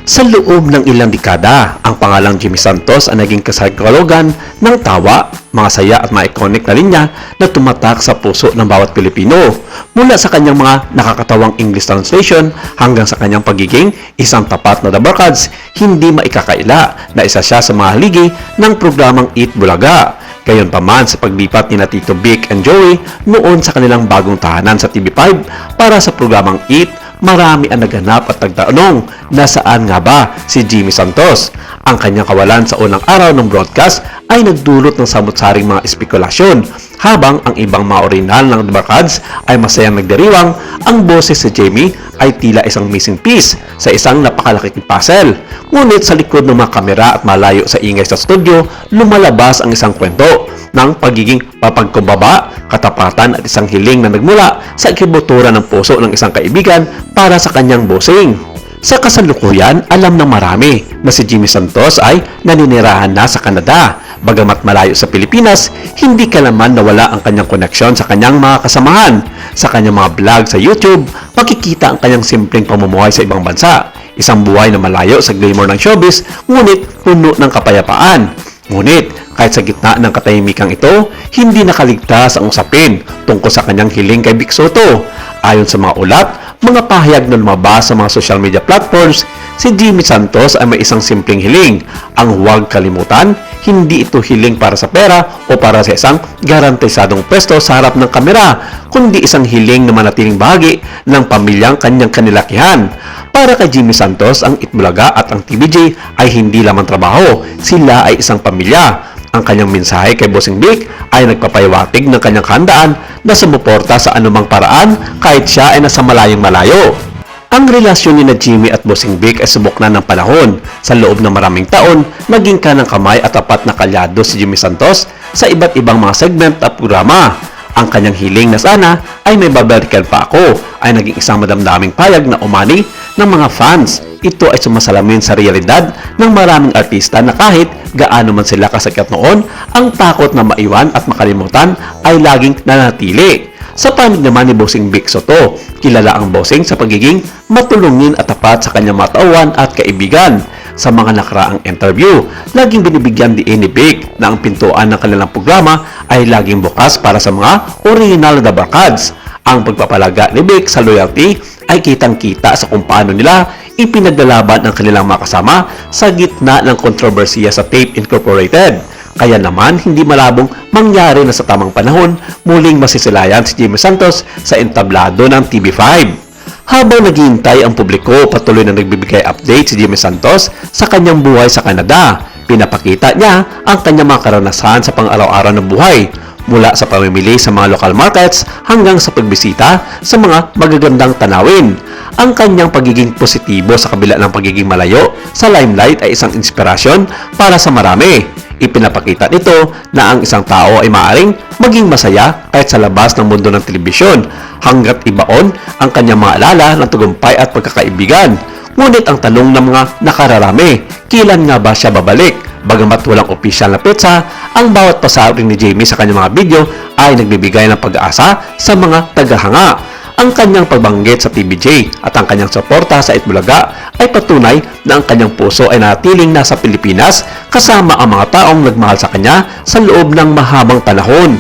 Sa loob ng ilang dekada, ang pangalang Jimmy Santos ay naging kasagalogan ng tawa, mga saya at mga iconic na linya na tumatak sa puso ng bawat Pilipino. Mula sa kanyang mga nakakatawang English translation hanggang sa kanyang pagiging isang tapat na dabarkads, hindi maikakaila na isa siya sa mga haligi ng programang Eat Bulaga. Gayunpaman sa paglipat ni Tito Vic and Joey noon sa kanilang bagong tahanan sa TV5 para sa programang Eat, marami ang naghanap at nagtanong na saan nga ba si Jimmy Santos. Ang kanyang kawalan sa unang araw ng broadcast ay nagdulot ng samut-saring mga espekulasyon, habang ang ibang mga orinal ng barkads ay masayang nagdiriwang ang boses si Jimmy ay tila isang missing piece sa isang napakalaking puzzle. Ngunit sa likod ng mga kamera at malayo sa ingay sa studio, lumalabas ang isang kwento ng pagiging papagkumbaba, katapatan at isang hiling na nagmula sa ikibutura ng puso ng isang kaibigan para sa kanyang bossing. Sa kasalukuyan, alam ng marami na si Jimmy Santos ay naninirahan na sa Canada. Bagamat malayo sa Pilipinas, hindi kailanman nawala ang kanyang koneksyon sa kanyang mga kasamahan. Sa kanyang mga vlog sa YouTube, makikita ang kanyang simpleng pamumuhay sa ibang bansa. Isang buhay na malayo sa glamour ng showbiz, ngunit puno ng kapayapaan. Ngunit, kahit sa gitna ng katahimikang ito, hindi nakaligtas ang usapin tungkol sa kanyang hiling kay Vic Soto. Ayon sa mga ulat, mga pahayag na lumabas sa mga social media platforms, si Jimmy Santos ay may isang simpleng hiling. Ang huwag kalimutan, hindi ito hiling para sa pera o para sa isang garantisadong pwesto sa harap ng kamera, kundi isang hiling na manatiling bahagi ng pamilyang kanyang kanilakihan. Para kay Jimmy Santos, ang Itbulaga at ang TVJ ay hindi lamang trabaho, sila ay isang pamilya. Ang kanyang mensahe kay Bossing Vic ay nagpapahiwatig ng kanyang kahandaan na sumuporta sa anumang paraan kahit siya ay nasa malayong malayo. Ang relasyon ni na Jimmy at Bossing Vic ay subok na ng panahon. Sa loob ng maraming taon, naging kanang kamay at tapat na kalyado si Jimmy Santos sa iba't ibang mga segment at programa. Ang kanyang hiling na sana ay may babalikan pa ako ay naging isang madamdaming payag na umani ng mga fans. Ito ay sumasalamin sa realidad ng maraming artista na kahit gaano man sila kasakiat noon, ang takot na maiwan at makalimutan ay laging nanatili. Sa panig naman ni Bossing Vic Soto, kilala ang bossing sa pagiging matulungin at tapat sa kanyang mga tauhan at kaibigan. Sa mga nakaraang interview, laging binibigyan diin ni Vic na ang pintuan ng kanilang programa ay laging bukas para sa mga original na barkads. Ang pagpapalaga ni Vic sa loyalty ay kitang-kita sa kung paano nila ipinaglalaban ang kanilang mga kasama sa gitna ng kontrobersiya sa Tape Incorporated. Kaya naman, hindi malabong mangyari na sa tamang panahon, muling masisilayan si Jimmy Santos sa entablado ng TV5. Habang naghihintay ang publiko, patuloy na nagbibigay update si Jimmy Santos sa kanyang buhay sa Canada. Pinapakita niya ang kanyang mga karanasan sa pang-araw-araw ng buhay, mula sa pamimili sa mga local markets hanggang sa pagbisita sa mga magagandang tanawin. Ang kanyang pagiging positibo sa kabila ng pagiging malayo sa limelight ay isang inspirasyon para sa marami. Ipinapakita nito na ang isang tao ay maaaring maging masaya kahit sa labas ng mundo ng telebisyon, hanggat ibaon ang kanyang mga alala ng tagumpay at pagkakaibigan. Ngunit ang tanong ng mga nakararami, kailan nga ba siya babalik? Bagamat walang opisyal na petsa, ang bawat pasaring ni Jamie sa kanyang mga video ay nagbibigay ng pag-asa sa mga tagahanga. Ang kanyang pagbanggit sa TVJ at ang kanyang suporta sa Itbulaga ay patunay na ang kanyang puso ay natiling nasa Pilipinas kasama ang mga taong nagmahal sa kanya sa loob ng mahabang panahon.